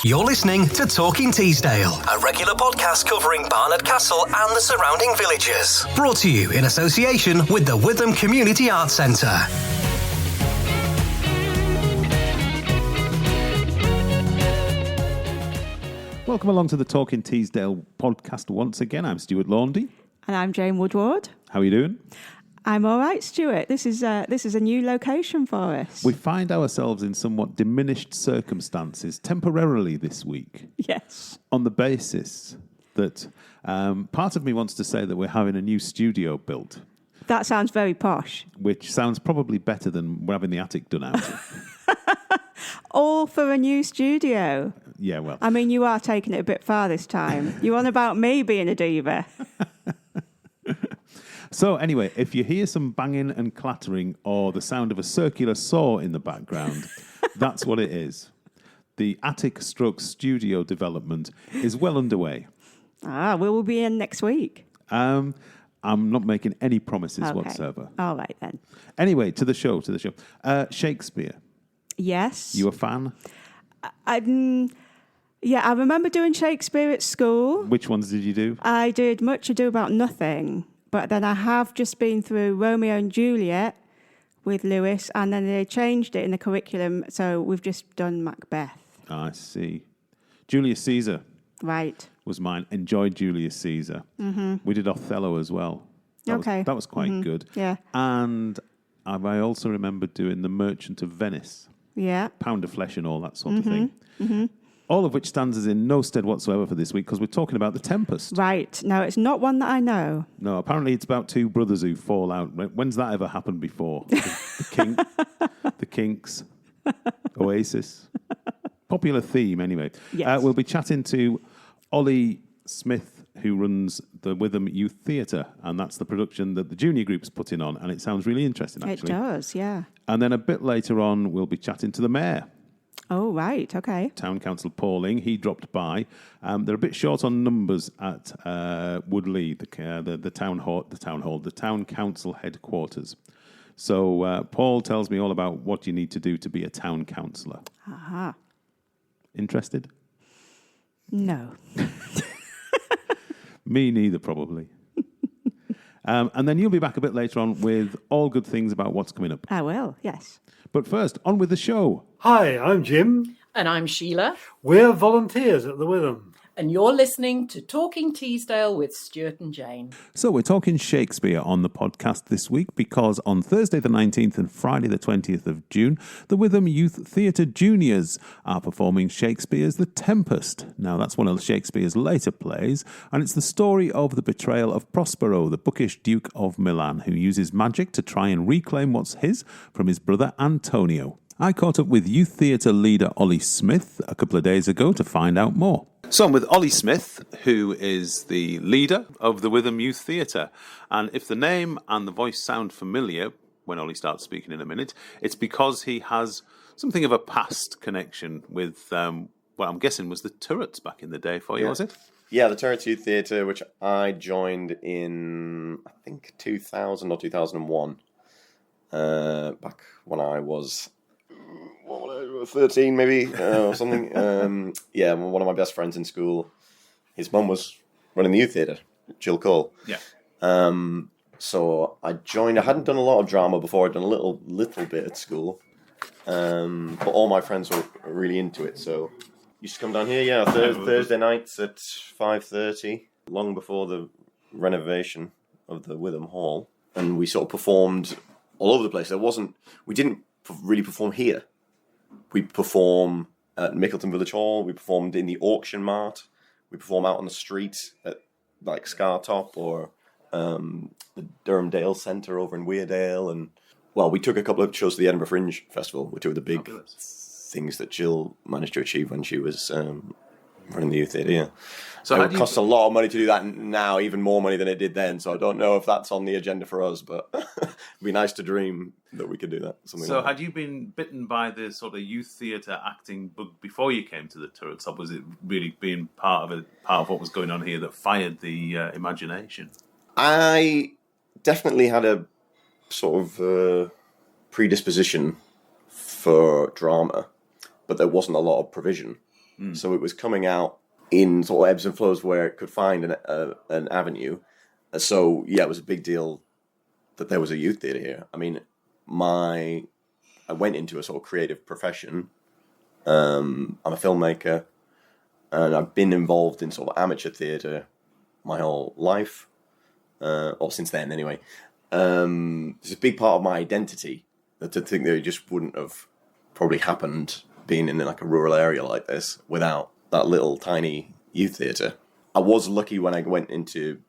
You're listening to Talking Teesdale, a regular podcast covering Barnard Castle and the surrounding villages. Brought to you in association with the Witham Community Arts Centre. Welcome along to the Talking Teesdale podcast once again. I'm Stuart Laundy. And I'm Jane Woodward. How are you doing? I'm all right, Stuart. This is a new location for us. We find ourselves in somewhat diminished circumstances temporarily this week. Yes. On the basis that part of me wants to say that we're having a new studio built. That sounds very posh. Which sounds probably better than we're having the attic done out. All for a new studio. Yeah, well. I mean, you are taking it a bit far this time. You're on about me being a diva. So anyway, if you hear some banging and clattering or the sound of a circular saw in the background, that's what it is. The attic stroke studio development is well underway. We will be in next week. I'm not making any promises whatsoever. All right, then. Anyway, to the show. Shakespeare. Yes. You a fan? Yeah, I remember doing Shakespeare at school. Which ones did you do? I did Much Ado About Nothing. But then I have just been through Romeo and Juliet with Lewis, and then they changed it in the curriculum, so we've just done Macbeth. I see. Julius Caesar. Right. Was mine. Enjoyed Julius Caesar. Mm-hmm. We did Othello as well. That was quite good. Yeah. And I also remember doing The Merchant of Venice. Yeah. Pound of Flesh and all that sort of thing. Mm-hmm. All of which stands us in no stead whatsoever for this week because we're talking about The Tempest. Right. No, it's not one that I know. No, apparently it's about two brothers who fall out. When's that ever happened before? The Kinks, Oasis. Popular theme, anyway. Yes. We'll be chatting to Ollie Smith, who runs the Witham Youth Theatre, and that's the production that the junior group's putting on, and it sounds really interesting, actually. It does, yeah. And then a bit later on, we'll be chatting to the mayor. Oh, right, okay. Town Council Pauling. He dropped by. They're a bit short on numbers at Woodley, the town council headquarters. So Paul tells me all about what you need to do to be a town councillor. Aha. Interested? No. Me neither, probably. And then you'll be back a bit later on with all good things about what's coming up. I will, yes. But first, on with the show. Hi, I'm Jim. And I'm Sheila. We're volunteers at the Witham. And you're listening to Talking Teesdale with Stuart and Jane. So we're talking Shakespeare on the podcast this week because on Thursday the 19th and Friday the 20th of June, the Witham Youth Theatre Juniors are performing Shakespeare's The Tempest. Now, that's one of Shakespeare's later plays, and it's the story of the betrayal of Prospero, the bookish Duke of Milan, who uses magic to try and reclaim what's his from his brother Antonio. I caught up with youth theatre leader Ollie Smith a couple of days ago to find out more. So I'm with Ollie Smith, who is the leader of the Witham Youth Theatre. And if the name and the voice sound familiar when Ollie starts speaking in a minute, it's because he has something of a past connection with what I'm guessing was the Turrets back in the day for you, was it? Yeah, the Turrets Youth Theatre, which I joined in, I think, 2000 or 2001, back when I was 13 maybe, or something. One of my best friends in school, his mum was running the youth theatre, Jill Cole. Yeah. So I joined. I hadn't done a lot of drama before. I'd done a little bit at school. But all my friends were really into it, so used to come down here, Thursday nights at 5:30, long before the renovation of the Witham Hall. And we sort of performed all over the place. We didn't really perform here. We perform at Mickleton Village Hall. We performed in the Auction Mart. We perform out on the street at like Scartop or the Durham Dale Centre over in Weardale. And we took a couple of shows to the Edinburgh Fringe Festival, which were the big things that Jill managed to achieve when she was running the youth theatre. Yeah. So it costs a lot of money to do that now, even more money than it did then. So I don't know if that's on the agenda for us, but it'd be nice to dream that we could do that. So had you been bitten by the sort of youth theatre acting bug before you came to the Turrets, or was it really being part of what was going on here that fired the imagination? I definitely had a sort of predisposition for drama, but there wasn't a lot of provision. So it was coming out in sort of ebbs and flows where it could find an avenue. So yeah, it was a big deal that there was a youth theatre here. I mean, I went into a sort of creative profession. I'm a filmmaker, and I've been involved in sort of amateur theatre my whole life, or since then anyway. It's a big part of my identity, that to think that it just wouldn't have probably happened being in like a rural area like this without that little tiny youth theatre. I was lucky when I went into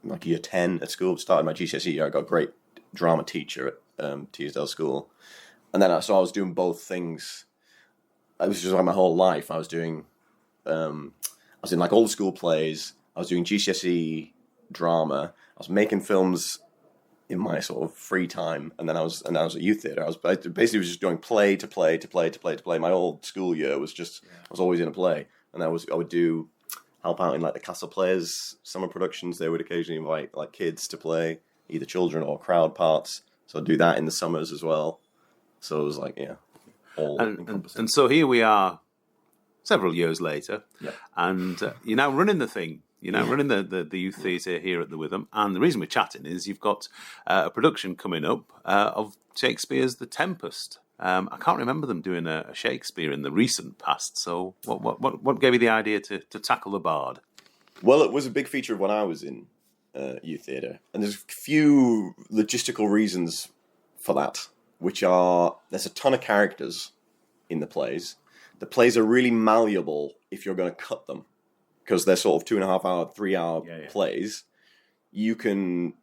like year 10 at school, started my GCSE year. I got a great drama teacher at Teesdale School. And then I was doing both things. It was just like my whole life. I was doing, I was in like all the school plays. I was doing GCSE drama. I was making films in my sort of free time, and then I was at youth theatre. I was basically just doing play to play to play to play to play. My whole school year was just, I was always in a play, and I would help out in like the Castle Players summer productions. They would occasionally invite like kids to play, either children or crowd parts. So I'd do that in the summers as well. So it was like, yeah, all encompassing. And so here we are, several years later, and you're now running the thing. You're now running the youth theatre here at the Witham, and the reason we're chatting is you've got a production coming up of Shakespeare's The Tempest. I can't remember them doing a Shakespeare in the recent past. So what gave you the idea to tackle the Bard? Well, it was a big feature when I was in youth theatre, and there's a few logistical reasons for that, which are there's a ton of characters in the plays. The plays are really malleable if you're going to cut them, because they're sort of 2.5 hour, 3 hour plays. You can,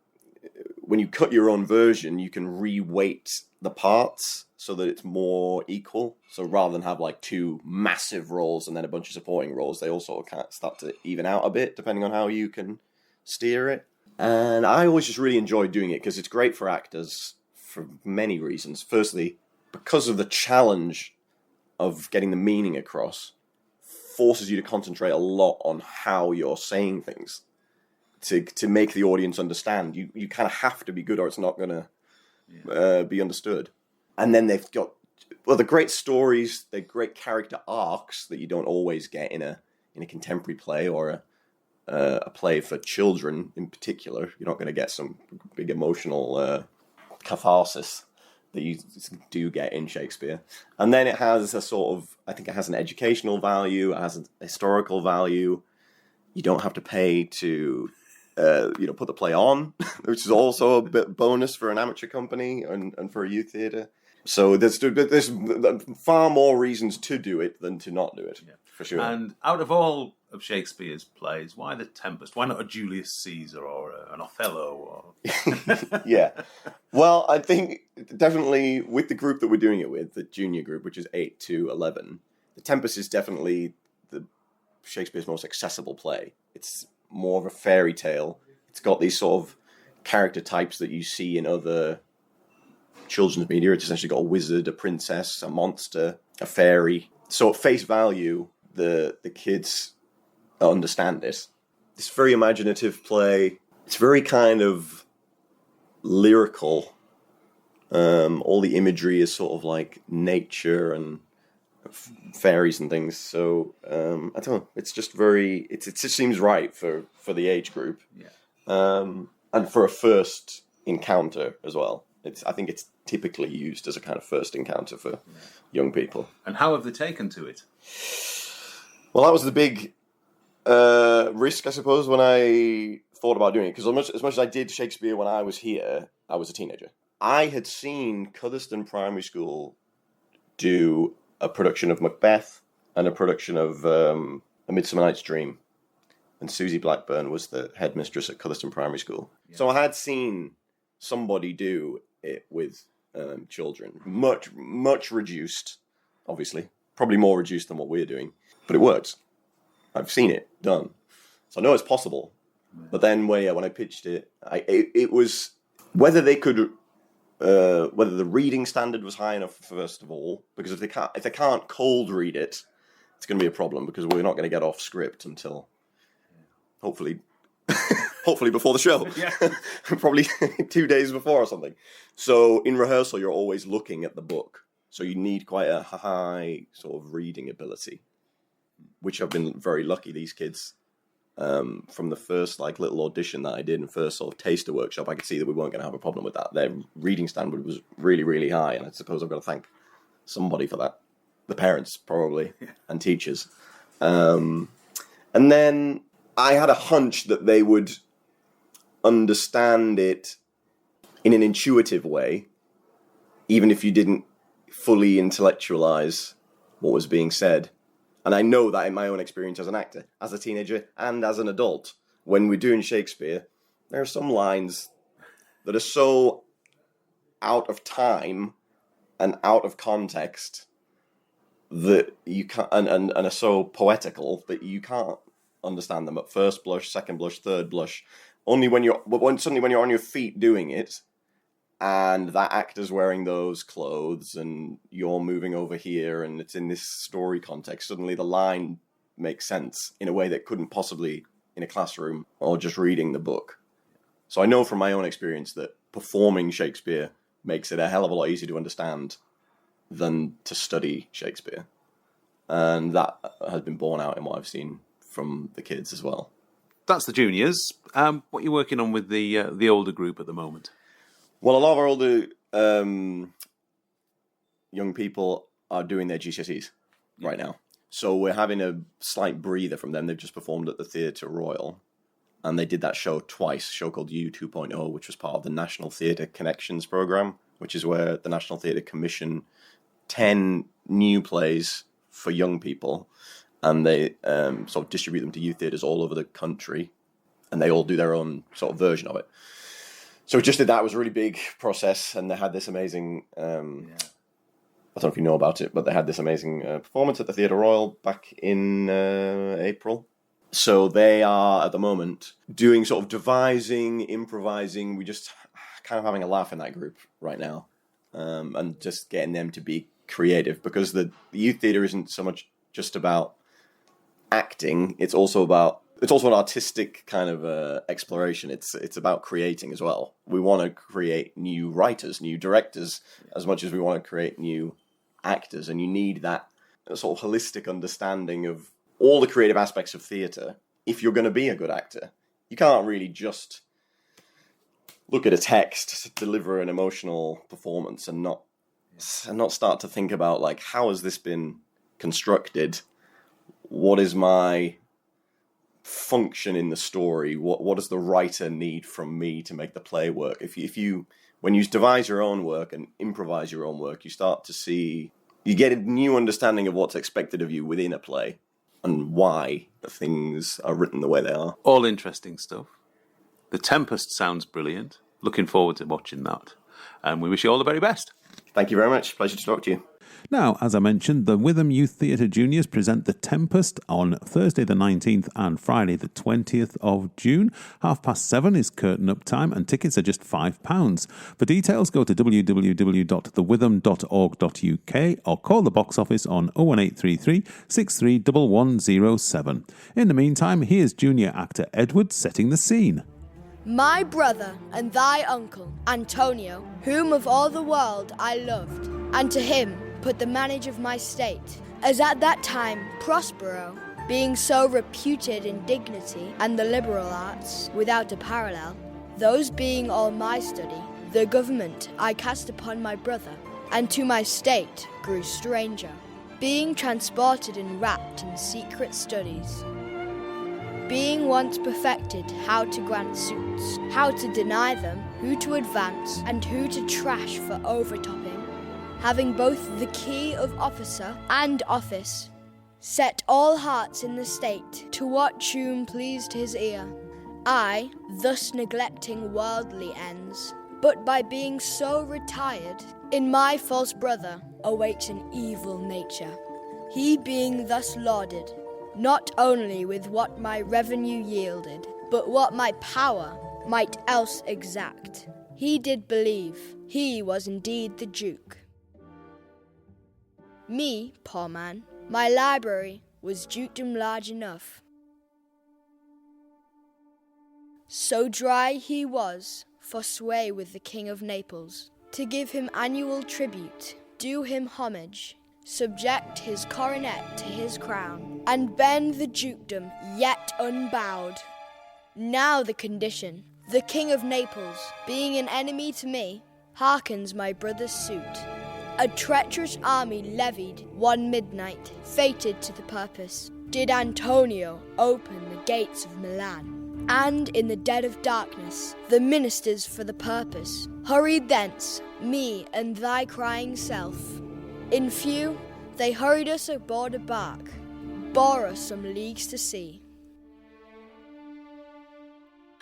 when you cut your own version, you can re-weight the parts so that it's more equal. So rather than have like two massive roles and then a bunch of supporting roles, they all sort of start to even out a bit depending on how you can steer it. And I always just really enjoy doing it because it's great for actors for many reasons. Firstly, because of the challenge of getting the meaning across, forces you to concentrate a lot on how you're saying things to make the audience understand. You kind of have to be good or it's not going to be understood. And then they've got, well, the great stories, the great character arcs that you don't always get in a contemporary play or a play for children in particular. You're not going to get some big emotional catharsis that you do get in Shakespeare. And then it has a sort of, I think it has an educational value, it has a historical value. You don't have to pay to, put the play on, which is also a bit bonus for an amateur company and for a youth theatre. So there's far more reasons to do it than to not do it, for sure. And out of all of Shakespeare's plays, why The Tempest? Why not a Julius Caesar or an Othello? Or... Yeah. Well, I think definitely with the group that we're doing it with, the junior group, which is 8 to 11, The Tempest is definitely Shakespeare's most accessible play. It's more of a fairy tale. It's got these sort of character types that you see in other children's media. It's essentially got a wizard, a princess, a monster, a fairy. So at face value, the kids understand it. It's a very imaginative play. It's very kind of lyrical. All the imagery is sort of like nature and fairies and things. So I don't know. It's just it just seems right for the age group. And for a first encounter as well. I think it's typically used as a kind of first encounter for young people. And how have they taken to it? Well, that was the big risk, I suppose, when I thought about doing it. Because as much as I did Shakespeare when I was here, I was a teenager. I had seen Cutherston Primary School do a production of Macbeth and a production of A Midsummer Night's Dream. And Susie Blackburn was the headmistress at Cutherston Primary School. Yeah. So I had seen somebody do it with children. Much reduced, obviously. Probably more reduced than what we're doing. But it works. I've seen it done. So I know it's possible. But then when I pitched it, it was whether they could... whether the reading standard was high enough, first of all, because if they can't cold read it, it's going to be a problem because we're not going to get off script until hopefully before the show, probably 2 days before or something. So in rehearsal, you're always looking at the book, so you need quite a high sort of reading ability. which I've been very lucky. These kids, from the first like little audition that I did and first sort of taster workshop, I could see that we weren't going to have a problem with that. Their reading standard was really, really high, and I suppose I've got to thank somebody for that. The parents, probably, and teachers. And then I had a hunch that they would understand it in an intuitive way, even if you didn't fully intellectualize what was being said. And I know that in my own experience as an actor, as a teenager, and as an adult, when we're doing Shakespeare, there are some lines that are so out of time and out of context that you can't, and are so poetical that you can't understand them at first blush, second blush, third blush. Suddenly when you're on your feet doing it, and that actor's wearing those clothes, and you're moving over here, and it's in this story context, suddenly the line makes sense in a way that couldn't possibly in a classroom or just reading the book. So I know from my own experience that performing Shakespeare makes it a hell of a lot easier to understand than to study Shakespeare. And that has been borne out in what I've seen from the kids as well. That's the juniors. What are you working on with the older group at the moment? Well, a lot of our older young people are doing their GCSEs right now. So we're having a slight breather from them. They've just performed at the Theatre Royal. And they did that show twice, a show called U 2.0, which was part of the National Theatre Connections programme, which is where the National Theatre commission 10 new plays for young people, and they sort of distribute them to youth theatres all over the country, and they all do their own sort of version of it. So we just did that. It was a really big process, and they had this amazing, I don't know if you know about it, but they had this amazing performance at the Theatre Royal back in April. So they are, at the moment, doing sort of devising, improvising. We just kind of having a laugh in that group right now, and just getting them to be creative, because the youth theatre isn't so much just about acting. It's also an artistic kind of exploration. It's about creating as well. We want to create new writers, new directors, as much as we want to create new actors. And you need that sort of holistic understanding of all the creative aspects of theatre if you're going to be a good actor. You can't really just look at a text, deliver an emotional performance, and not start to think about, like, how has this been constructed? What is my function in the story? What does the writer need from me to make the play work? When you devise your own work and improvise your own work, you get a new understanding of what's expected of you within a play and why things are written the way they are. All interesting stuff. The Tempest sounds brilliant. Looking forward to watching that. And we wish you all the very best. Thank you very much. Pleasure to talk to you. Now, as I mentioned, the Witham Youth Theatre Juniors present The Tempest on Thursday the 19th and Friday the 20th of June. 7:30 is curtain up time, and tickets are just £5. For details, go to www.thewitham.org.uk or call the box office on 01833 631107. In the meantime, here's junior actor Edward setting the scene. My brother and thy uncle, Antonio, whom of all the world I loved, and to him put the manage of my state, as at that time Prospero, being so reputed in dignity and the liberal arts without a parallel, those being all my study, the government I cast upon my brother, and to my state grew stranger, being transported and wrapped in secret studies. Being once perfected how to grant suits, how to deny them, who to advance, and who to trash for overtopping, having both the key of officer and office, set all hearts in the state to what tune pleased his ear, I, thus neglecting worldly ends, but by being so retired, in my false brother awaits an evil nature, he being thus lauded, not only with what my revenue yielded, but what my power might else exact. He did believe he was indeed the Duke. Me, poor man, my library was dukedom large enough. So dry he was for sway with the King of Naples, to give him annual tribute, do him homage, subject his coronet to his crown, and bend the dukedom yet unbowed. Now the condition, the King of Naples, being an enemy to me, hearkens my brother's suit. A treacherous army levied one midnight, fated to the purpose, did Antonio open the gates of Milan. And in the dead of darkness, the ministers for the purpose hurried thence, me and thy crying self. In few, they hurried us aboard a bark, bore us some leagues to sea.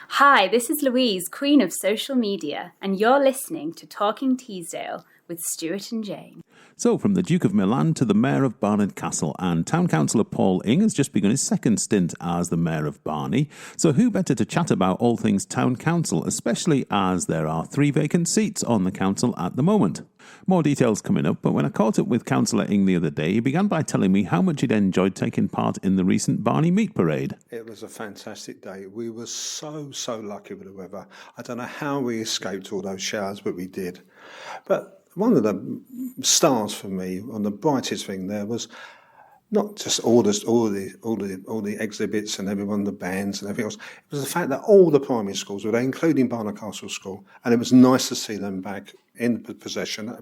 Hi, this is Louise, Queen of Social Media, and you're listening to Talking Teesdale with Stuart and Jane. So, from the Duke of Milan to the Mayor of Barnard Castle, and Town Councillor Paul Ing has just begun his second stint as the Mayor of Barney. So who better to chat about all things Town Council, especially as there are 3 vacant seats on the council at the moment. More details coming up, but when I caught up with Councillor Ing the other day, he began by telling me how much he'd enjoyed taking part in the recent Barney Meat Parade. It was a fantastic day. We were so lucky with the weather. I don't know how we escaped all those showers, but we did. But one of the stars for me, on the brightest thing there, was not just all the exhibits and everyone, the bands and everything else. It was the fact that all the primary schools were there, including Barnard Castle School, and it was nice to see them back in possession,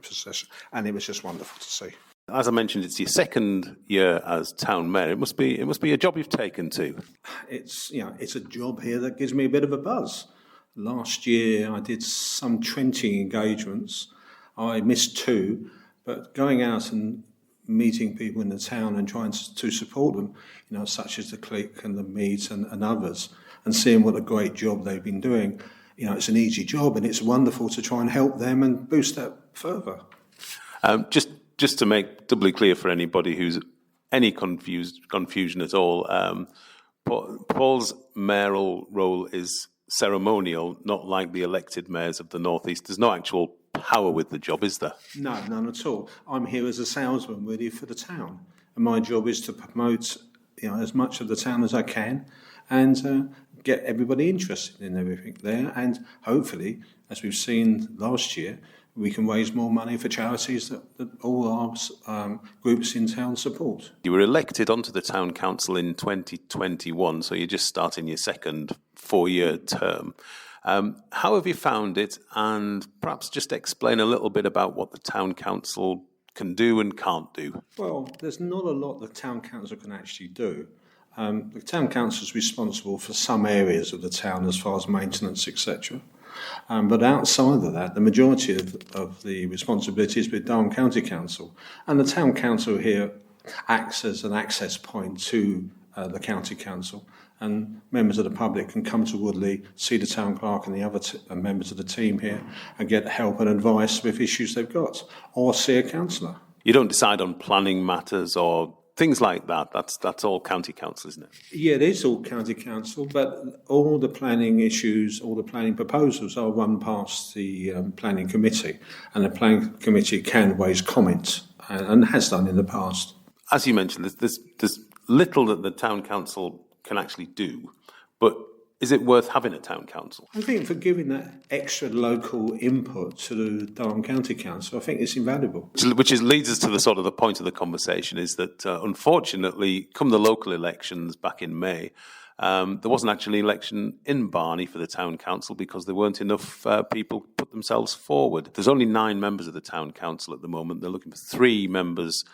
and it was just wonderful to see. As I mentioned, it's your second year as town mayor. It must be a job you've taken to. It's a job here that gives me a bit of a buzz. Last year I did some 20 engagements. I missed 2, but going out and meeting people in the town and trying to support them, such as the Click and the Meet and others, and seeing what a great job they've been doing. It's an easy job, and it's wonderful to try and help them and boost that further. Just to make doubly clear for anybody who's any confusion at all, Paul's mayoral role is ceremonial, not like the elected mayors of the North East. There's no actual power with the job, is there? No, none at all. I'm here as a salesman really for the town, and my job is to promote as much of the town as I can, and get everybody interested in everything there, and hopefully, as we've seen last year, we can raise more money for charities that all our groups in town support. You were elected onto the town council in 2021, so you're just starting your second 4-year term. How have you found it? And perhaps just explain a little bit about what the town council can do and can't do. Well, there's not a lot the town council can actually do. The town council is responsible for some areas of the town as far as maintenance, etc. But outside of that, the majority of the responsibility is with Durham County Council. And the town council here acts as an access point to the county council. And members of the public can come to Woodley, see the town clerk and the other members of the team here, and get help and advice with issues they've got, or see a councillor. You don't decide on planning matters or things like that. That's all county council, isn't it? Yeah, it is all county council, but all the planning issues, all the planning proposals are run past the planning committee, and the planning committee can raise comments and has done in the past. As you mentioned, there's little that the town council can actually do, but is it worth having a town council? I think for giving that extra local input to the Durham County Council, I think it's invaluable. Which leads us to the point of the conversation is that, unfortunately, come the local elections back in May, there wasn't actually an election in Barney for the town council because there weren't enough people put themselves forward. There's only 9 members of the town council at the moment. They're looking for 3 members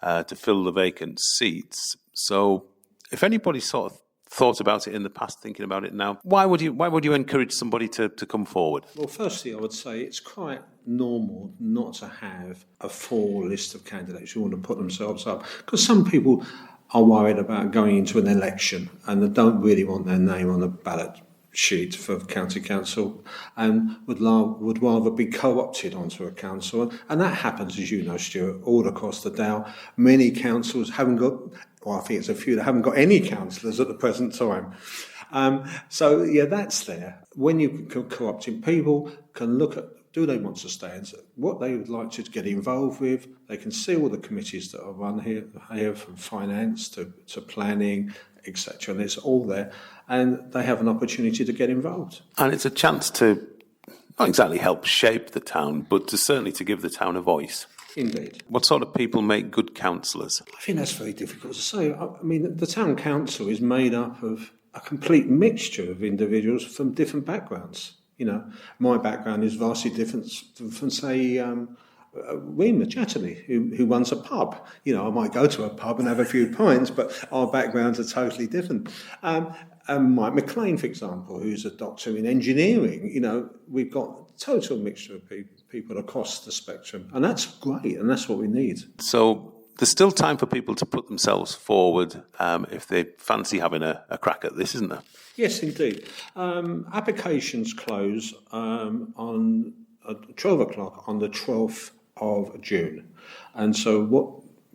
to fill the vacant seats. So if anybody sort of thought about it in the past, thinking about it now, why would you encourage somebody to come forward? Well, firstly, I would say it's quite normal not to have a full list of candidates who want to put themselves up, because some people are worried about going into an election and they don't really want their name on the ballot sheet for county council and would rather be co-opted onto a council. And that happens, as you know, Stuart, all across the Dale. Many councils haven't got, well, I think it's a few that haven't got any councillors at the present time. So, yeah, that's there. When you co-opting, people can look at, do they want to stay and what they would like to get involved with. They can see all the committees that are run here from finance to planning, etc. And it's all there. And they have an opportunity to get involved. And it's a chance to not exactly help shape the town, but certainly to give the town a voice. Indeed. What sort of people make good councillors? I think that's very difficult to say. I mean, the town council is made up of a complete mixture of individuals from different backgrounds. You know, my background is vastly different from, say, Wim Chatterley, who runs a pub. You know, I might go to a pub and have a few pints, but our backgrounds are totally different. And Mike McLean, for example, who's a doctor in engineering, you know, we've got a total mixture of people across the spectrum. And that's great, and that's what we need. So there's still time for people to put themselves forward if they fancy having a crack at this, isn't there? Yes, indeed. Applications close on 12 o'clock on the 12th of June. And so what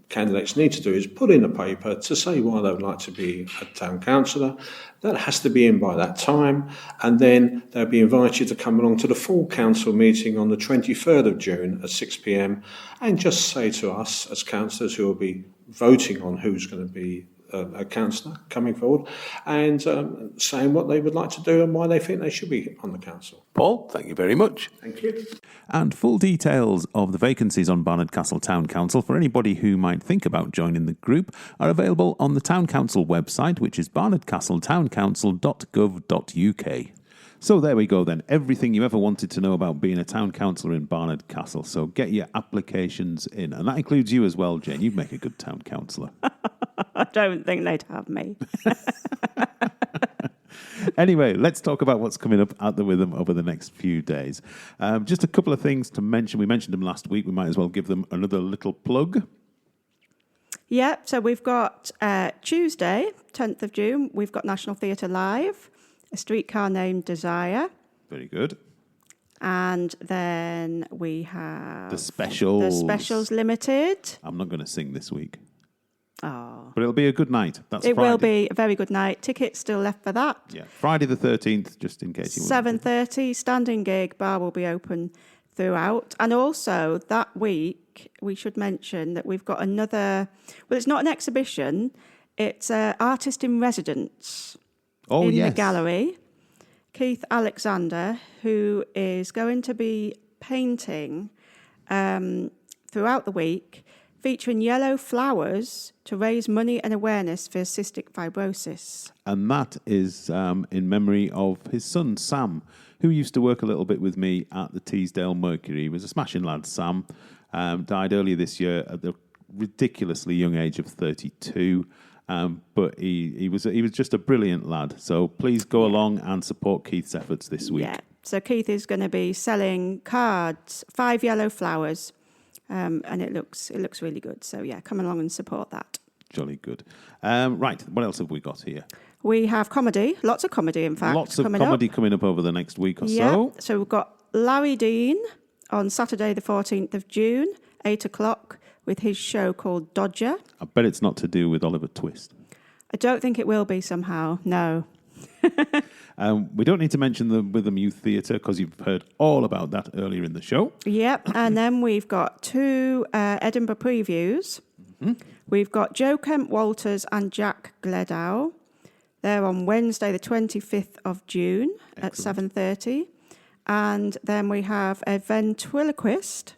candidates need to do is put in a paper to say why they would like to be a town councillor. That has to be in by that time, and then they'll be invited to come along to the full council meeting on the 23rd of June at 6 p.m. and just say to us as councillors who will be voting on who's going to be a councillor coming forward and saying what they would like to do and why they think they should be on the council. Paul, thank you very much. Thank you. And full details of the vacancies on Barnard Castle Town Council for anybody who might think about joining the group are available on the Town Council website, which is barnardcastletown.council.gov.uk. So there we go then. Everything you ever wanted to know about being a town councillor in Barnard Castle. So get your applications in. And that includes you as well, Jane. You'd make a good town councillor. I don't think they'd have me. Anyway, let's talk about what's coming up at the Witham over the next few days. Just a couple of things to mention. We mentioned them last week. We might as well give them another little plug. Yeah, so we've got Tuesday, 10th of June, we've got National Theatre Live, A Streetcar Named Desire. Very good. And then we have... The Specials. The Specials Limited. I'm not going to sing this week. Oh. But it'll be a good night. That's It Friday. will be a very good night. Tickets still left for that. Yeah, Friday the 13th, just in case you want. 7:30, standing gig, bar will be open throughout. And also that week, we should mention that we've got another, well, it's not an exhibition, it's an artist in residence in the gallery. Keith Alexander, who is going to be painting throughout the week, featuring yellow flowers to raise money and awareness for cystic fibrosis. And that is in memory of his son, Sam, who used to work a little bit with me at the Teesdale Mercury. He was a smashing lad, Sam. Died earlier this year at the ridiculously young age of 32. But he was just a brilliant lad. So please go along and support Keith's efforts this week. Yeah, so Keith is going to be selling cards, 5 yellow flowers, and it looks really good. So yeah, come along and support that. Jolly good. Right, what else have we got here? We have comedy, lots of comedy, in fact. Lots of comedy coming up over the next week or so. So we've got Larry Dean on Saturday the 14th of June, 8 o'clock, with his show called Dodger. I bet it's not to do with Oliver Twist. I don't think it will be somehow, no. We don't need to mention the Witham Youth Theatre because you've heard all about that earlier in the show. Yep, and then we've got 2 Edinburgh previews. Mm-hmm. We've got Joe Kemp Walters and Jack Gledow. They're on Wednesday the 25th of June at 7:30. And then we have a ventriloquist.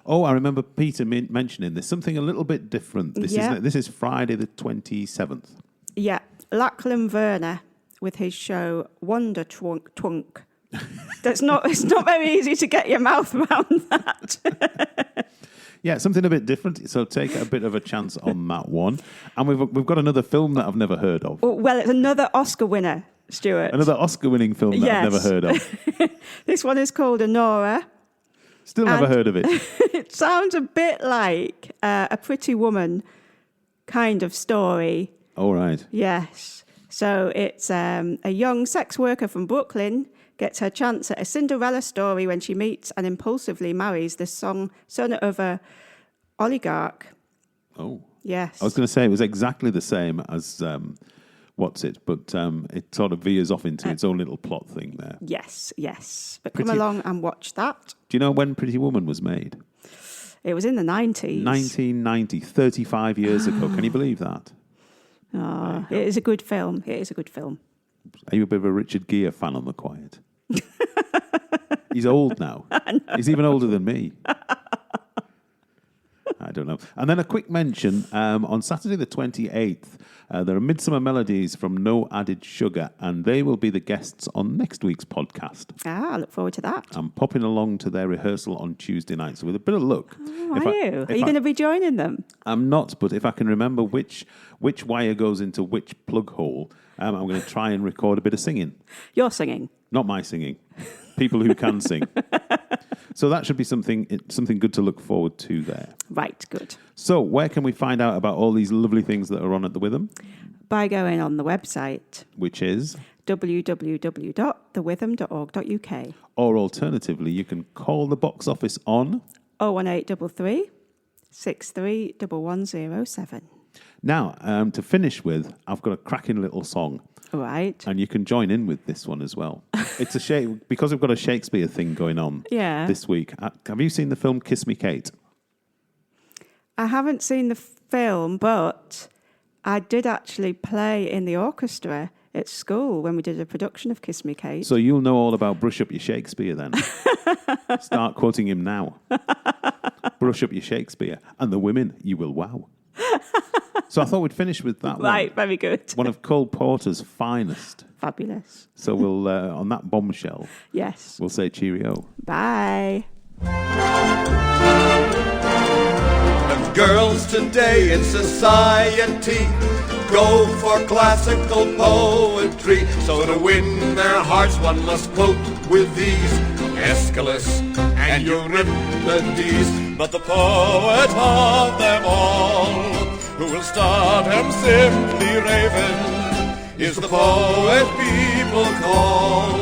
Oh, I remember Peter mentioning this. Something a little bit different. This is Friday the 27th. Yeah, Lachlan Werner with his show Wonder Twunk. It's not very easy to get your mouth around that. Yeah, something a bit different. So take a bit of a chance on that one. And we've got another film that I've never heard of. Well, it's another Oscar winner, Stuart. Another Oscar-winning film that I've never heard of. This one is called Honora. Still never heard of it. It sounds a bit like a Pretty Woman kind of story. All right. Yes. So it's a young sex worker from Brooklyn gets her chance at a Cinderella story when she meets and impulsively marries the son of a oligarch. Oh. Yes. I was going to say it was exactly the same as What's It, but it sort of veers off into its own little plot thing there. Yes. But come along and watch that. Do you know when Pretty Woman was made? It was in the 90s. 1990, 35 years ago. Can you believe that? Oh, it is a good film. Are you a bit of a Richard Gere fan on the quiet? He's old now. He's even older than me. don't know. And then a quick mention, on Saturday the 28th, there are Midsummer Melodies from No Added Sugar, and they will be the guests on next week's podcast. I look forward to that. I'm popping along to their rehearsal on Tuesday night, so with a bit of luck. Oh, are you going to be joining them? I'm not, but if I can remember which wire goes into which plug hole, I'm going to try and record a bit of singing. You're singing? Not my singing. People who can sing. So that should be something good to look forward to there. Right, good. So where can we find out about all these lovely things that are on at the Witham? By going on the website. Which is? www.thewitham.org.uk. Or alternatively, you can call the box office on 01833 631107. Now, to finish with, I've got a cracking little song. Right. And you can join in with this one as well. It's a shame, because we've got a Shakespeare thing going on this week. Have you seen the film Kiss Me Kate? I haven't seen the film, but I did actually play in the orchestra at school when we did a production of Kiss Me Kate. So you'll know all about Brush Up Your Shakespeare then. Start quoting him now. Brush up your Shakespeare, and the women you will wow. So I thought we'd finish with that one. Right, very good. One of Cole Porter's finest. Fabulous. So we'll, on that bombshell, yes, we'll say cheerio. Bye. And girls today in society go for classical poetry. So to win their hearts one must quote with these Aeschylus and Euripides. But the poet of them all, who will start him simply raving, is the poet people call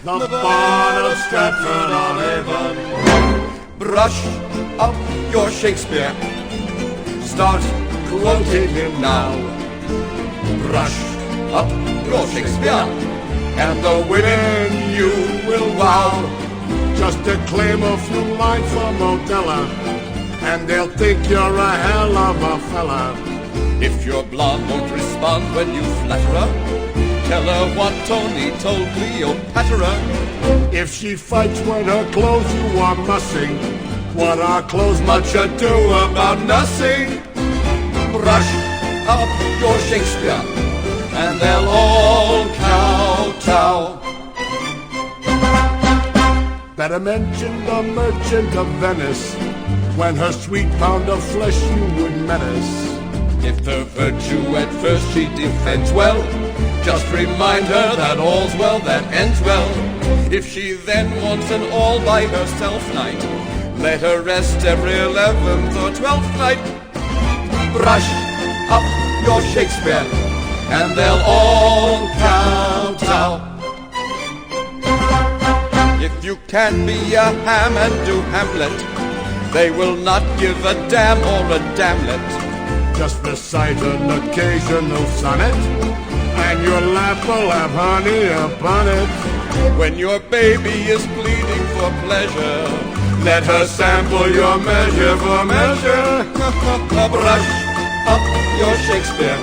the Barnard Stratford-on-Avon. Brush up your Shakespeare, start quoting him now. Brush up your Shakespeare, and the women you will wow. Just declaim a few lines from Othello, and they'll think you're a hell of a fella. If your blonde won't respond when you flatter her, tell her what Tony told Cleopatra. If she fights when her clothes you are mussing, what are clothes much ado about nothing? Brush up your Shakespeare, and they'll all kowtow. Better mention the Merchant of Venice, when her sweet pound of flesh you would menace. If her virtue at first she defends well, just remind her that all's well that ends well. If she then wants an all by herself night, let her rest every 11th or 12th night. Brush up your Shakespeare, and they'll all kowtow. If you can be a ham and do Hamlet, they will not give a damn or a damlet. Just recite an occasional sonnet, and your laugh will have honey upon it. When your baby is pleading for pleasure, let her sample your measure for measure. Brush up your Shakespeare,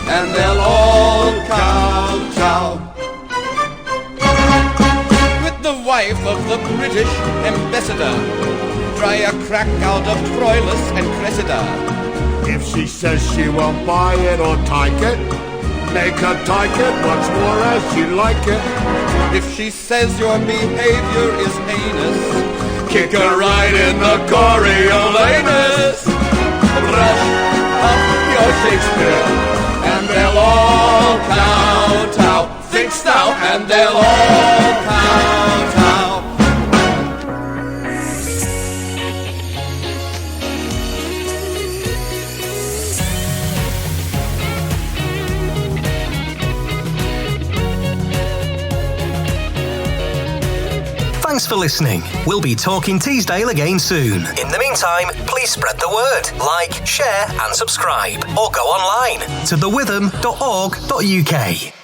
and they'll all kowtow. The wife of the British ambassador, try a crack out of Troilus and Cressida. If she says she won't buy it or take it, make her take it once more as she like it. If she says your behavior is heinous, kick her right in the Coriolanus. Brush up your Shakespeare, and they'll all kowtow. Think'st thou, and they'll all kowtow. Thanks for listening. We'll be talking Teesdale again soon. In the meantime, please spread the word, like, share and subscribe, or go online to thewitham.org.uk.